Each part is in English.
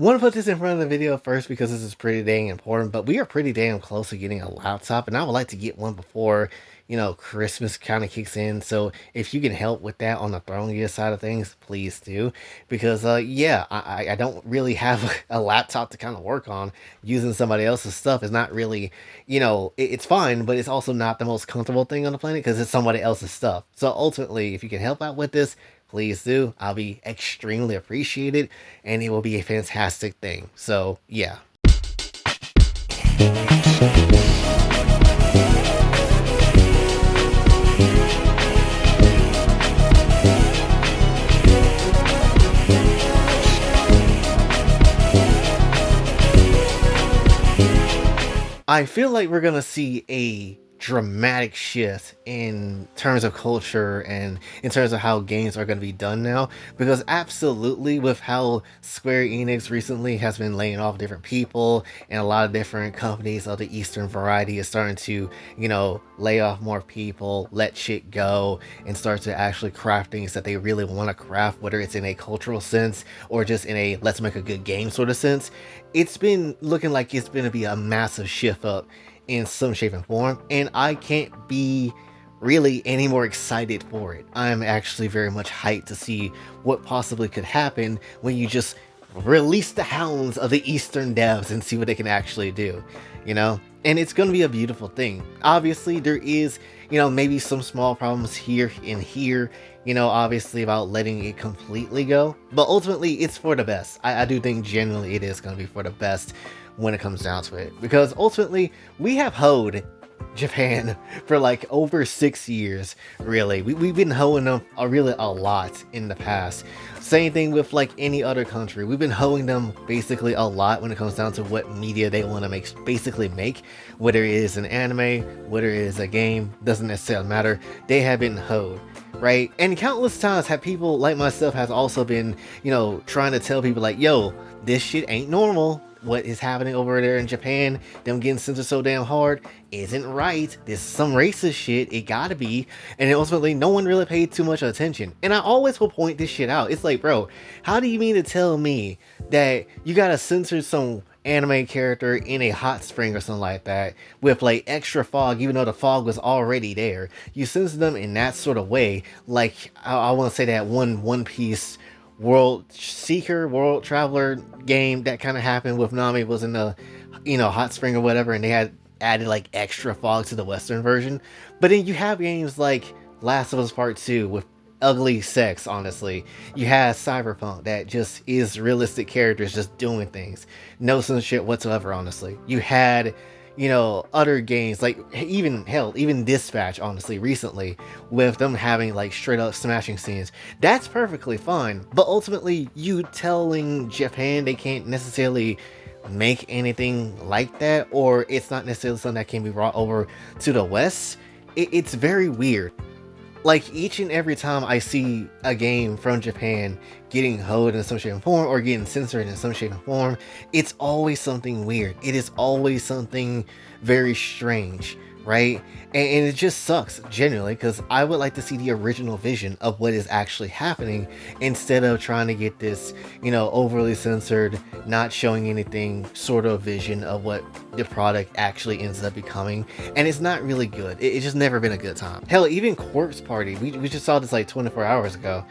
Want to put this in front of the video first because this is pretty dang important, but we are pretty damn close to getting a laptop, and I would like to get one before, Christmas kind of kicks in. So if you can help with that on the throwing gear side of things, please do. Because, yeah, I don't really have a laptop to kind of work on. Using somebody else's stuff is not really, it's fine, but it's also not the most comfortable thing on the planet because it's somebody else's stuff. So ultimately, if you can help out with this, please do. I'll be extremely appreciated and it will be a fantastic thing. So, yeah. I feel like we're gonna see a dramatic shift in terms of culture and in terms of how games are going to be done now, because absolutely with how Square Enix recently has been laying off different people and a lot of different companies of the eastern variety is starting to, lay off more people, let shit go, and start to actually craft things that they really want to craft, whether it's in a cultural sense or just in a let's make a good game sort of sense. It's been looking like it's going to be a massive shift up in some shape and form, and I can't be really any more excited for it. I'm actually very much hyped to see what possibly could happen when you just release the hounds of the Eastern devs and see what they can actually do, you know? And it's going to be a beautiful thing. Obviously, there is, maybe some small problems here and here, obviously about letting it completely go. But ultimately, it's for the best. I do think genuinely it is going to be for the best when it comes down to it. Because ultimately, we have hoed Japan for like over 6 years, really. We've been hoeing them really a lot in the past. Same thing with like any other country. We've been hoeing them basically a lot when it comes down to what media they want to make, whether it is an anime, whether it is a game, doesn't necessarily matter. They have been hoed. Right? And countless times have people like myself has also been, trying to tell people like, yo, this shit ain't normal. What is happening over there in Japan, them getting censored so damn hard, isn't right. This is some racist shit. It gotta be. And ultimately, no one really paid too much attention. And I always will point this shit out. It's like, bro, how do you mean to tell me that you gotta censor some anime character in a hot spring or something like that with like extra fog, even though the fog was already there? You censor them in that sort of way. Like, I want to say that One Piece World Seeker, World Traveler game that kind of happened with Nami was in the, hot spring or whatever, and they had added like extra fog to the Western version. But then you have games like Last of Us Part 2 with ugly sex, honestly. You have Cyberpunk that just is realistic characters just doing things. No censorship whatsoever, honestly. You had, other games like even Dispatch, honestly, recently with them having like straight up smashing scenes. That's perfectly fine. But ultimately, you telling Japan they can't necessarily make anything like that, or it's not necessarily something that can be brought over to the West, it's very weird. Like each and every time I see a game from Japan getting hoed in some shape and form or getting censored in some shape and form, it's always something weird. It is always something very strange, right? And it just sucks genuinely because I would like to see the original vision of what is actually happening instead of trying to get this, overly censored, not showing anything sort of vision of what the product actually ends up becoming. And it's not really good. It's just never been a good time. Hell, even Corpse Party, we just saw this like 24 hours ago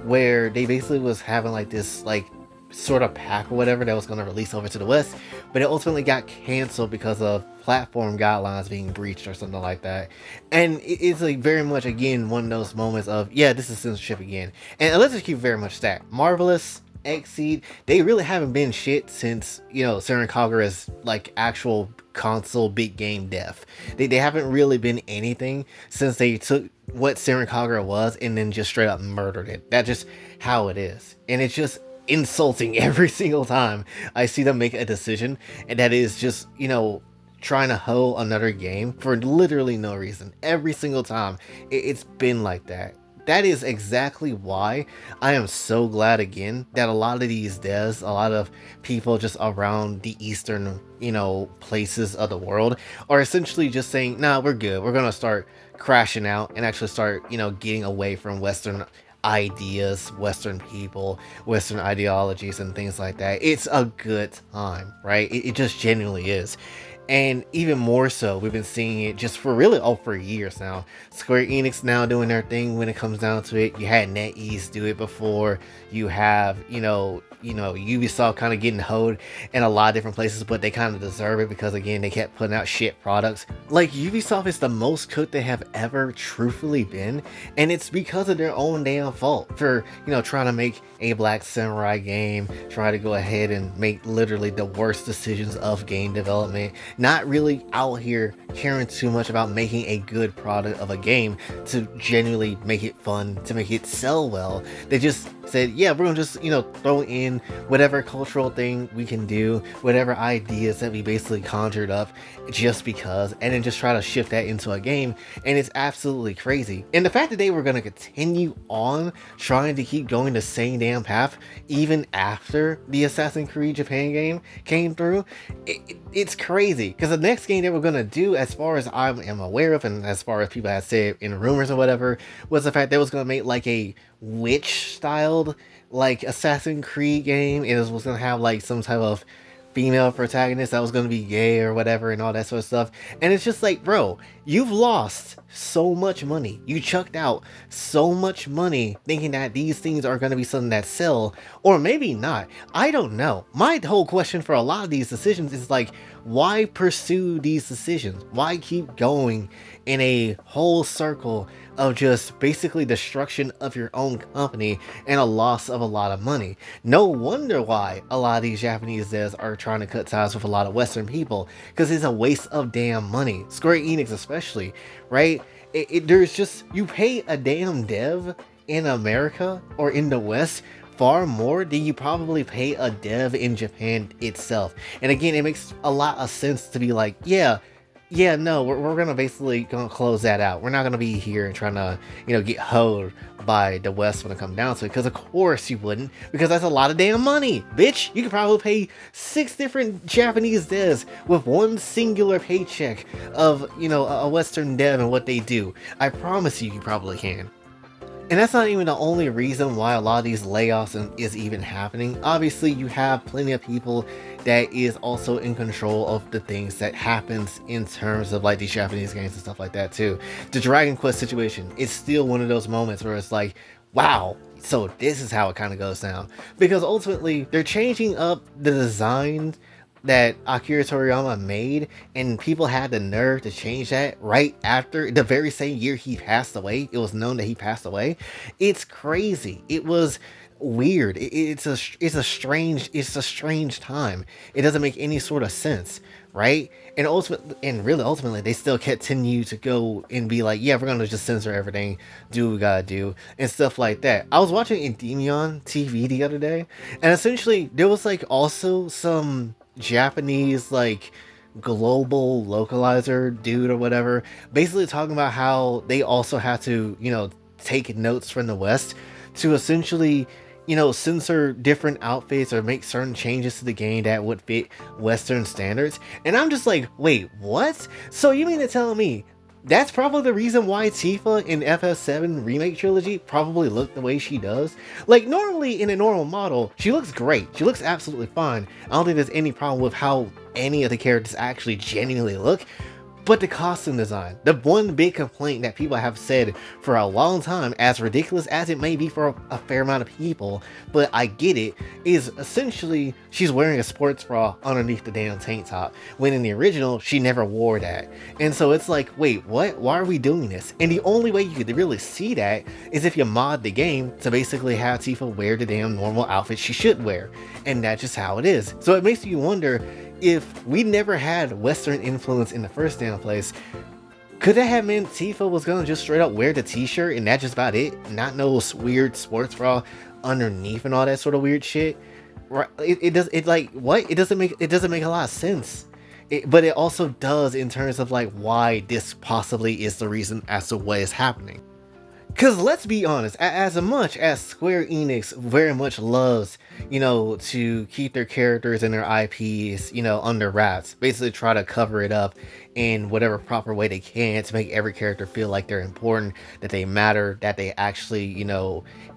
where they basically was having like this like sort of pack or whatever that was going to release over to the West, but it ultimately got canceled because of platform guidelines being breached or something like that. And it's like very much again one of those moments of, yeah, this is censorship again. And let's just keep very much stacked. Marvelous, Exceed, they really haven't been shit since, Saren Kagura's like actual console big game death. They haven't really been anything since they took what Saren Kagura was and then just straight up murdered it. That's just how it is. And it's just insulting every single time I see them make a decision, and that is just, trying to hoe another game for literally no reason. Every single time it's been like that. That is exactly why I am so glad again that a lot of these devs, a lot of people just around the eastern, places of the world are essentially just saying, nah, we're good. We're going to start crashing out and actually start, getting away from Western ideas, Western people, Western ideologies, and things like that. It's a good time, right? It just genuinely is. And even more so, we've been seeing it just for really for years now. Square Enix now doing their thing when it comes down to it. You had NetEase do it before. You have, Ubisoft kind of getting hoed in a lot of different places, but they kind of deserve it because again, they kept putting out shit products. Like Ubisoft is the most cooked they have ever truthfully been, and it's because of their own damn fault for, trying to make a Black Samurai game, try to go ahead and make literally the worst decisions of game development, not really out here caring too much about making a good product of a game to genuinely make it fun, to make it sell well. They just said, yeah, we're gonna just, throw in whatever cultural thing we can do, whatever ideas that we basically conjured up just because, and then just try to shift that into a game. And it's absolutely crazy. And the fact that they were gonna continue on trying to keep going the same damn path even after the Assassin's Creed Japan game came through, it's crazy. Because the next game they were gonna do, as far as I am aware of, and as far as people have said in rumors or whatever, was the fact they was gonna make like a witch styled like Assassin's Creed game, and it was gonna have like some type of female protagonist that was gonna be gay or whatever and all that sort of stuff. And it's just like, bro, you've lost so much money. You chucked out so much money thinking that these things are gonna be something that sell, or maybe not. I don't know. My whole question for a lot of these decisions is like, why pursue these decisions? Why keep going in a whole circle of just basically destruction of your own company and a loss of a lot of money? No wonder why a lot of these Japanese devs are trying to cut ties with a lot of Western people, because it's a waste of damn money. Square Enix especially, right? There's just, you pay a damn dev in America or in the West far more than you probably pay a dev in Japan itself. And again, it makes a lot of sense to be like, no, we're gonna basically gonna close that out. We're not gonna be here and trying to, get hoed by the West when it comes down to it. Because of course you wouldn't, because that's a lot of damn money, bitch. You could probably pay 6 different Japanese devs with one singular paycheck of, a Western dev and what they do. I promise you probably can. And that's not even the only reason why a lot of these layoffs is even happening. Obviously, you have plenty of people that is also in control of the things that happens in terms of like these Japanese games and stuff like that too. The Dragon Quest situation is still one of those moments where it's like, wow, so this is how it kind of goes down. Because ultimately, they're changing up the design that Akira Toriyama made, and people had the nerve to change that right after the very same year he passed away. It was known that he passed away. It's crazy. It was weird. It's a strange time. It doesn't make any sort of sense, right? And ultimately, they still continue to go and be like, yeah, we're gonna just censor everything, do what we gotta do, and stuff like that. I was watching Endymion TV the other day, and essentially there was like also some Japanese like global localizer dude or whatever, basically talking about how they also have to, take notes from the West to essentially, censor different outfits or make certain changes to the game that would fit Western standards. And I'm just like, wait, what? So you mean to tell me that's probably the reason why Tifa in FF7 Remake Trilogy probably looked the way she does? Like, normally in a normal model, she looks great. She looks absolutely fine. I don't think there's any problem with how any of the characters actually genuinely look. But the costume design, the one big complaint that people have said for a long time, as ridiculous as it may be for a fair amount of people, but I get it, is essentially she's wearing a sports bra underneath the damn tank top, when in the original, she never wore that. And so it's like, wait, what? Why are we doing this? And the only way you could really see that is if you mod the game to basically have Tifa wear the damn normal outfit she should wear. And that's just how it is. So it makes you wonder, if we never had Western influence in the first damn place, could that have meant Tifa was gonna just straight up wear the t-shirt and that's just about it? Not no weird sports bra underneath and all that sort of weird shit? Right? It doesn't make a lot of sense. But it also does in terms of like why this possibly is the reason as to what is happening. Because let's be honest, as much as Square Enix very much loves, to keep their characters and their IPs, under wraps, basically try to cover it up in whatever proper way they can to make every character feel like they're important, that they matter, that they actually,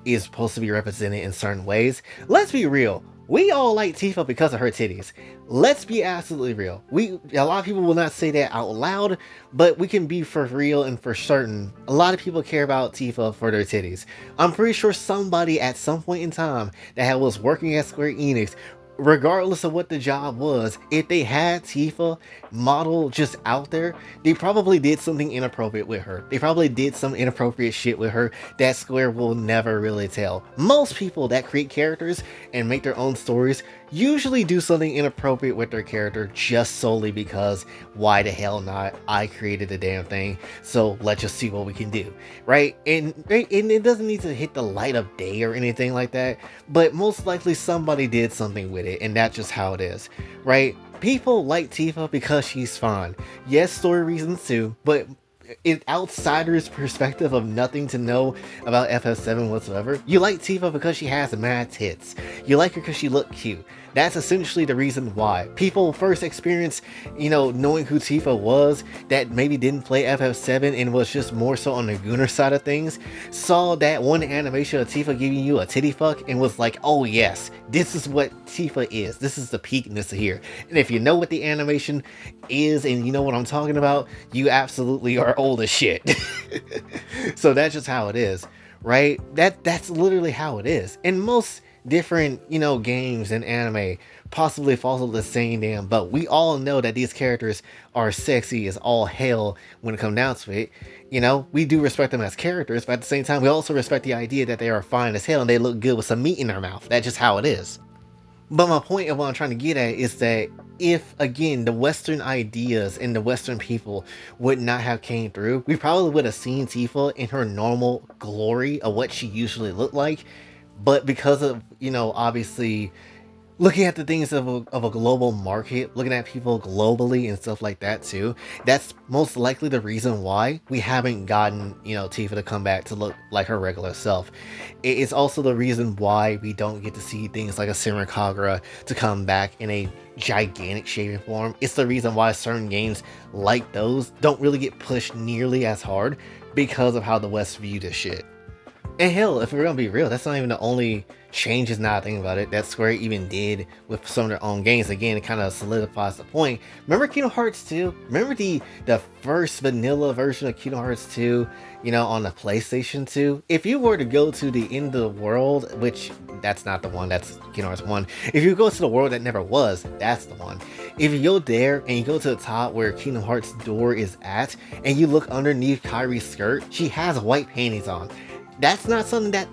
is supposed to be represented in certain ways. Let's be real. We all like Tifa because of her titties. Let's be absolutely real. A lot of people will not say that out loud, but we can be for real and for certain. A lot of people care about Tifa for their titties. I'm pretty sure somebody at some point in time that was working at Square Enix, regardless of what the job was, if they had Tifa model just out there, they probably did something inappropriate with her. They probably did some inappropriate shit with her that Square will never really tell. Most people that create characters and make their own stories usually do something inappropriate with their character just solely because why the hell not? I created the damn thing, so let's just see what we can do, right? And it doesn't need to hit the light of day or anything like that, but most likely somebody did something with it, and that's just how it is, right? People like Tifa because she's fun. Yes, story reasons too, but in outsider's perspective of nothing to know about FF7 whatsoever, you like Tifa because she has mad tits. You like her because she look cute. That's essentially the reason why. People first experienced, knowing who Tifa was, that maybe didn't play FF7 and was just more so on the gooner side of things, saw that one animation of Tifa giving you a titty fuck and was like, oh yes, this is what Tifa is. This is the peakness here. And if you know what the animation is and you know what I'm talking about, you absolutely are old as shit. So that's just how it is, right? That's literally how it is. And most different, games and anime possibly follow the same damn boat. We all know that these characters are sexy as all hell when it comes down to it. We do respect them as characters, but at the same time, we also respect the idea that they are fine as hell and they look good with some meat in their mouth. That's just how it is. But my point of what I'm trying to get at is that if, again, the Western ideas and the Western people would not have came through, we probably would have seen Tifa in her normal glory of what she usually looked like. But because of, obviously looking at the things of a global market, looking at people globally and stuff like that too, that's most likely the reason why we haven't gotten, Tifa to come back to look like her regular self. It's also the reason why we don't get to see things like a Senran Kagura to come back in a gigantic shaping form. It's the reason why certain games like those don't really get pushed nearly as hard because of how the West view this shit. And hell, if we're gonna be real, that's not even the only changes now I think about it that Square even did with some of their own games. Again, it kind of solidifies the point. Remember Kingdom Hearts 2? Remember the first vanilla version of Kingdom Hearts 2, on the PlayStation 2? If you were to go to the end of the world, which that's not the one, that's Kingdom Hearts 1. If you go to the world that never was, that's the one. If you go there and you go to the top where Kingdom Hearts door is at, and you look underneath Kairi's skirt, she has white panties on. That's not something that,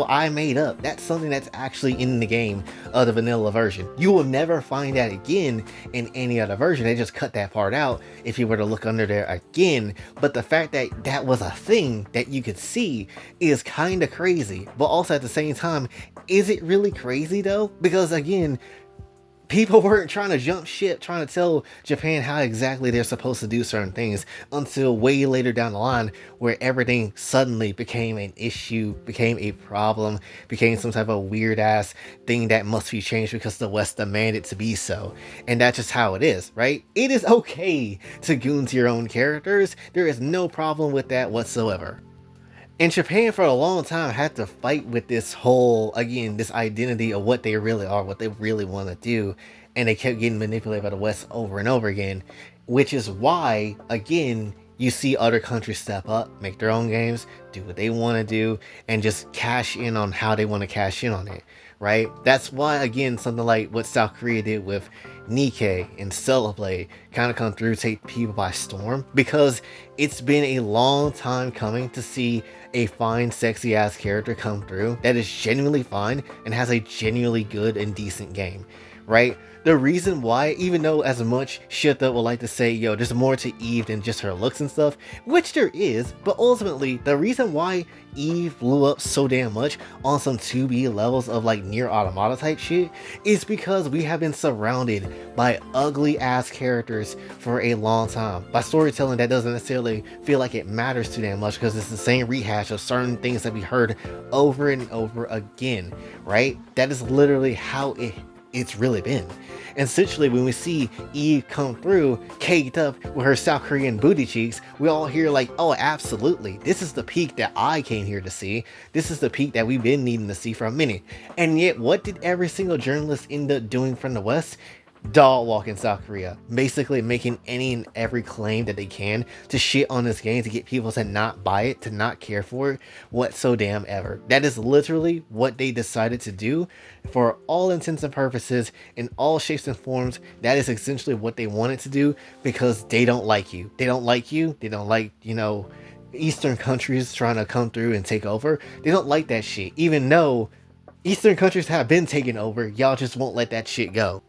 I made up. That's something that's actually in the game of the vanilla version. You will never find that again in any other version. They just cut that part out if you were to look under there again. But the fact that that was a thing that you could see is kind of crazy. But also at the same time, is it really crazy though? Because again, people weren't trying to jump ship, trying to tell Japan how exactly they're supposed to do certain things until way later down the line, where everything suddenly became an issue, became a problem, became some type of weird ass thing that must be changed because the West demanded to be so. And that's just how it is, right? It is okay to goon to your own characters. There is no problem with that whatsoever. And Japan for a long time had to fight with this whole, again, this identity of what they really are, what they really want to do. And they kept getting manipulated by the West over and over again, which is why, again, you see other countries step up, make their own games, do what they want to do, and just cash in on how they want to cash in on it, right? That's why, again, something like what South Korea did with Nikkei and Celeblade kind of come through, take people by storm, because it's been a long time coming to see a fine, sexy ass character come through that is genuinely fine and has a genuinely good and decent game, right? The reason why, even though as much shit that would like to say, yo, there's more to Eve than just her looks and stuff, which there is, but ultimately, the reason why Eve blew up so damn much on some 2B levels of like near automata type shit is because we have been surrounded by ugly ass characters for a long time. By storytelling that doesn't necessarily feel like it matters too damn much because it's the same rehash of certain things that we heard over and over again, right? That is literally how it's really been. And essentially, when we see Eve come through, caked up with her South Korean booty cheeks, we all hear like, oh, absolutely, this is the peak that I came here to see. This is the peak that we've been needing to see for a minute. And yet, what did every single journalist end up doing from the West? Dog walking South Korea, basically making any and every claim that they can to shit on this game to get people to not buy it, to not care for it whatsoever. Ever. That is literally what they decided to do for all intents and purposes, in all shapes and forms. That is essentially what they wanted to do because they don't like you. They don't like you. They don't like, Eastern countries trying to come through and take over. They don't like that shit, even though Eastern countries have been taken over. Y'all just won't let that shit go.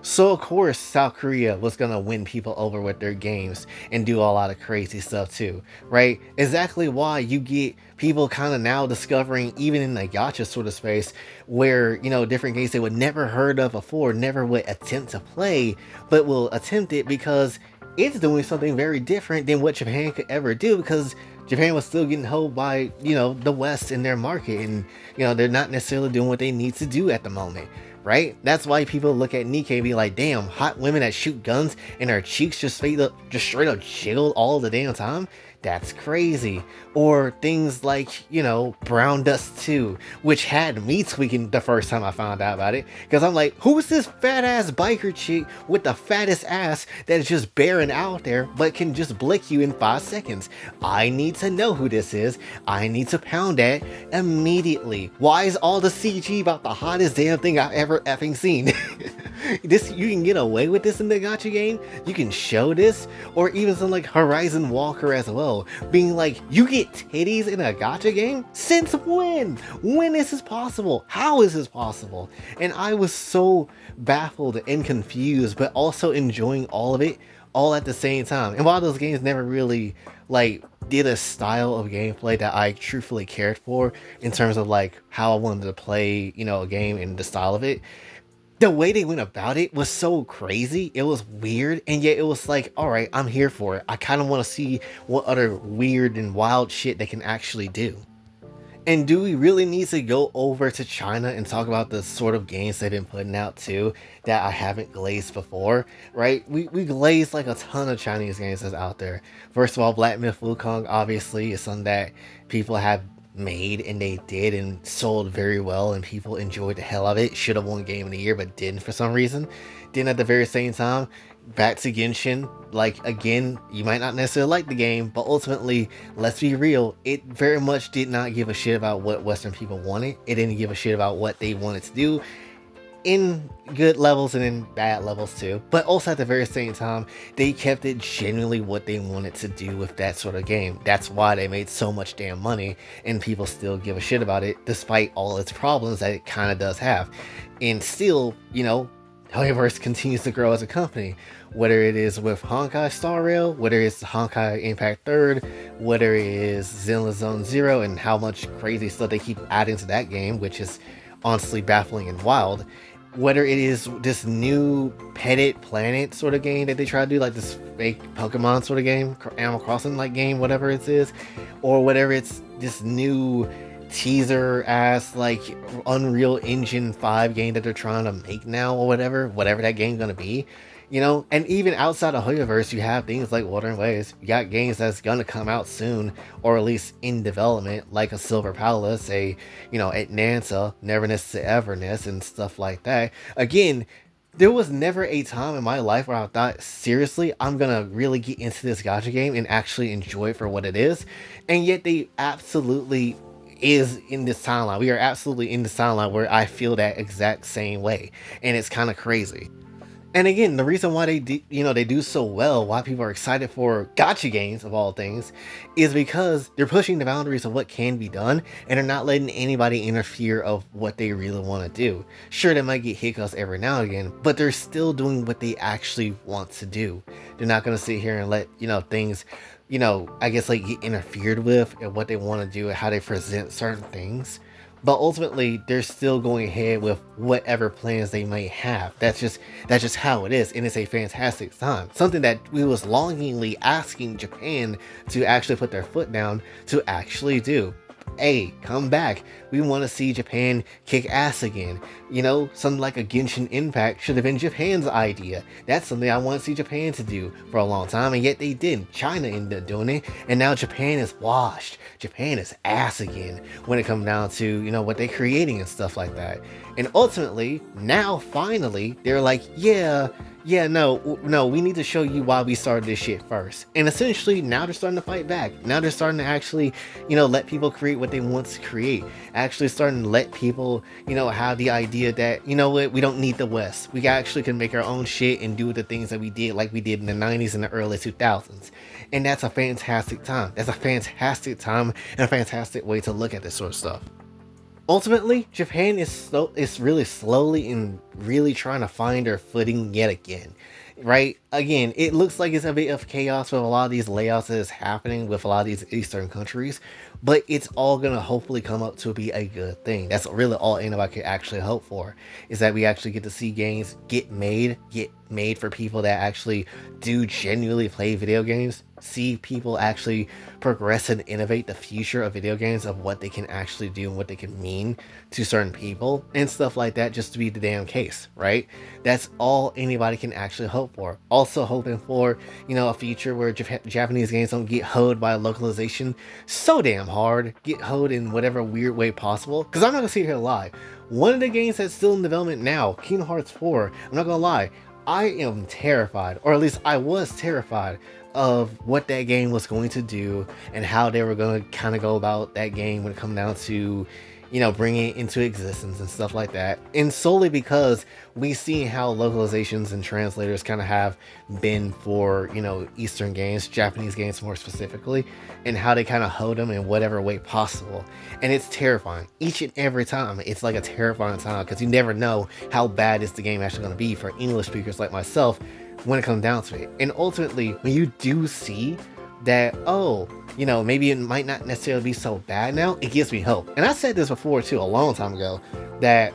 So of course South Korea was gonna win people over with their games and do a lot of crazy stuff too, right? Exactly why you get people kind of now discovering, even in the gacha sort of space, where different games they would never heard of before, never would attempt to play, but will attempt it because it's doing something very different than what Japan could ever do, because Japan was still getting held by, the West in their market, and, they're not necessarily doing what they need to do at the moment, right? That's why people look at Nikkei and be like, damn, hot women that shoot guns and their cheeks just straight up jiggle all the damn time. That's crazy. Or things like, Brown Dust 2, which had me tweaking the first time I found out about it. Because I'm like, who's this fat ass biker chick with the fattest ass that is just bearing out there but can just blick you in 5 seconds? I need to know who this is. I need to pound that immediately. Why is all the CG about the hottest damn thing I've ever effing seen? This, you can get away with this in the gacha game. You can show this, or even something like Horizon Walker as well, being like, you get titties in a gacha game? Since when? When is this possible? How is this possible? And I was so baffled and confused, but also enjoying all of it all at the same time. And while those games never really like did a style of gameplay that I truthfully cared for in terms of like how I wanted to play, a game and the style of it, the way they went about it was so crazy. It was weird, and yet it was like, all right, I'm here for it. I kind of want to see what other weird and wild shit they can actually do. And do we really need to go over to China and talk about the sort of games they've been putting out too that I haven't glazed before, right? We glazed like a ton of Chinese games that's out there. First of all, Black Myth Wukong obviously is something that people have made, and they did and sold very well, and people enjoyed the hell of it. Should have won Game of the Year but didn't for some reason. Then at the very same time, back to Genshin, like, again, you might not necessarily like the game, but ultimately, let's be real, it very much did not give a shit about what Western people wanted. It didn't give a shit about what they wanted to do, in good levels and in bad levels too. But also at the very same time, they kept it genuinely what they wanted to do with that sort of game. That's why they made so much damn money, and people still give a shit about it despite all its problems that it kind of does have. And still, Howeverse continues to grow as a company, whether it is with Honkai Star Rail, whether it's Honkai Impact 3rd, whether it is Zenless Zone Zero, and how much crazy stuff they keep adding to that game, which is honestly baffling and wild. Whether it is this new Petted Planet sort of game that they try to do, like this fake Pokemon sort of game, Animal Crossing like game, whatever it is, or whatever it's this new teaser ass like Unreal Engine 5 game that they're trying to make now, or whatever that game's gonna be. And even outside of Hoyoverse, you have things like Water and Waves. You got games that's gonna come out soon, or at least in development, like a Silver Palace, at Nanta, Neverness to Everness, and stuff like that. Again, there was never a time in my life where I thought, seriously, I'm gonna really get into this gacha game and actually enjoy it for what it is. And yet they absolutely is in this timeline. We are absolutely in this timeline where I feel that exact same way. And it's kind of crazy. And again, the reason why they do so well, why people are excited for gotcha games of all things, is because they're pushing the boundaries of what can be done, and they're not letting anybody interfere of what they really want to do. Sure, they might get hiccups every now and again, but they're still doing what they actually want to do. They're not going to sit here and let things, I guess like get interfered with and what they want to do and how they present certain things. But ultimately, they're still going ahead with whatever plans they might have. That's just how it is, and it's a fantastic time. Something that we was longingly asking Japan to actually put their foot down to actually do. Hey, come back. We want to see Japan kick ass again. Something like a Genshin Impact should have been Japan's idea. That's something I want to see Japan to do for a long time, and yet they didn't. China ended up doing it, and now Japan is washed. Japan is ass again when it comes down to, what they're creating and stuff like that. And ultimately, now finally, they're like, yeah, no, we need to show you why we started this shit first. And essentially, now they're starting to fight back. Now they're starting to actually, let people create what they want to create. Actually starting to let people, have the idea that, what, we don't need the West. We actually can make our own shit and do the things that we did, like we did in the 90s and the early 2000s. And that's a fantastic time. That's a fantastic time and a fantastic way to look at this sort of stuff. Ultimately, Japan is really slowly and really trying to find their footing yet again. Right? Again, it looks like it's a bit of chaos with a lot of these layoffs that is happening with a lot of these Eastern countries, but it's all gonna hopefully come up to be a good thing. That's really all anybody could actually hope for, is that we actually get to see games get made for people that actually do genuinely play video games, see people actually progress and innovate the future of video games, of what they can actually do and what they can mean to certain people and stuff like that, just to be the damn case, right? That's all anybody can actually hope for. Also hoping for, a future where Japanese games don't get hoed by localization so damn hard, get hoed in whatever weird way possible. Because I'm not gonna sit here and lie. One of the games that's still in development now, Kingdom Hearts 4, I'm not gonna lie, I am terrified, or at least I was terrified of what that game was going to do and how they were going to kind of go about that game when it come down to, bringing it into existence and stuff like that. And solely because we see how localizations and translators kind of have been for, Eastern games, Japanese games more specifically, and how they kind of hold them in whatever way possible. And it's terrifying. Each and every time, it's like a terrifying time because you never know how bad is the game actually going to be for English speakers like myself when it comes down to it. And ultimately, when you do see that, oh, maybe it might not necessarily be so bad now, it gives me hope. And I said this before too, a long time ago, that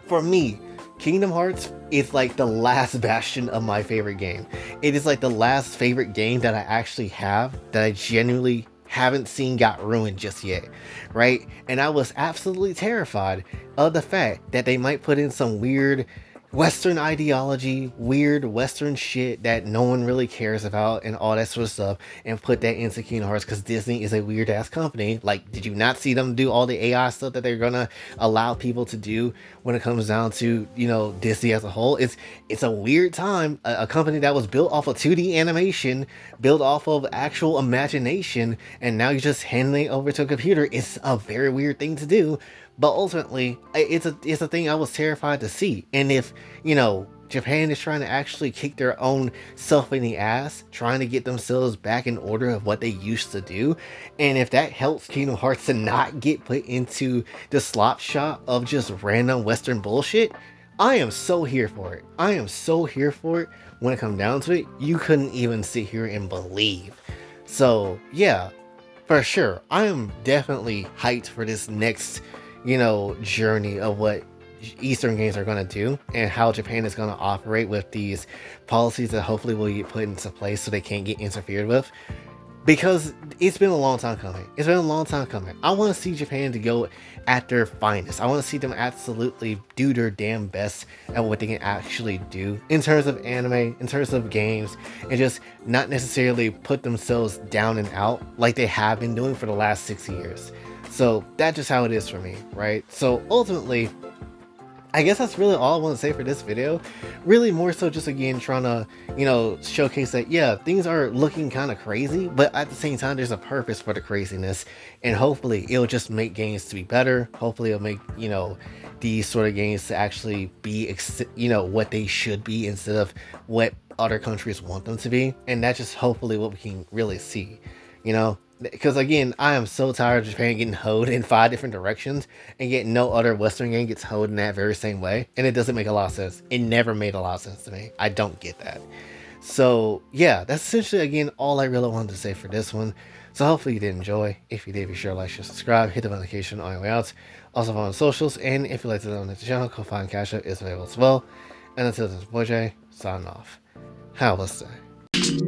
for me, Kingdom Hearts is like the last bastion of my favorite game. It is like the last favorite game that I actually have that I genuinely haven't seen got ruined just yet, right? And I was absolutely terrified of the fact that they might put in some weird Western ideology, weird Western shit that no one really cares about, and all that sort of stuff, and put that into Kingdom Hearts because Disney is a weird ass company. Like, did you not see them do all the AI stuff that they're gonna allow people to do when it comes down to Disney as a whole? It's a weird time. A company that was built off of 2D animation, built off of actual imagination, and now you're just handing it over to a computer. It's a very weird thing to do. But ultimately, it's a thing I was terrified to see. And if, Japan is trying to actually kick their own self in the ass, trying to get themselves back in order of what they used to do, and if that helps Kingdom Hearts to not get put into the slop shop of just random Western bullshit, I am so here for it. I am so here for it. When it comes down to it, you couldn't even sit here and believe. So, yeah, for sure. I am definitely hyped for this next journey of what Eastern games are going to do and how Japan is going to operate with these policies that hopefully will get put into place so they can't get interfered with. Because it's been a long time coming. It's been a long time coming. I want to see Japan to go at their finest. I want to see them absolutely do their damn best at what they can actually do in terms of anime, in terms of games, and just not necessarily put themselves down and out like they have been doing for the last 6 years. So that's just how it is for me, right? So ultimately, I guess that's really all I want to say for this video. Really more so just again trying to, showcase that yeah, things are looking kind of crazy, but at the same time there's a purpose for the craziness, and hopefully it'll just make games to be better. Hopefully it'll make, these sort of games to actually be, what they should be instead of what other countries want them to be. And that's just hopefully what we can really see, you know? Because again, I am so tired of Japan getting hoed in 5 different directions, and yet no other Western game gets hoed in that very same way, and it doesn't make a lot of sense. It never made a lot of sense to me. I don't get that. So yeah, that's essentially again all I really wanted to say for this one. So hopefully you did enjoy. If you did, be sure to like, share, subscribe, hit the notification on your way out. Also follow on socials, and if you'd like to donate to the channel, Kofi and Cash App is available as well. And until then, boy J, signing off. Have a blessed day.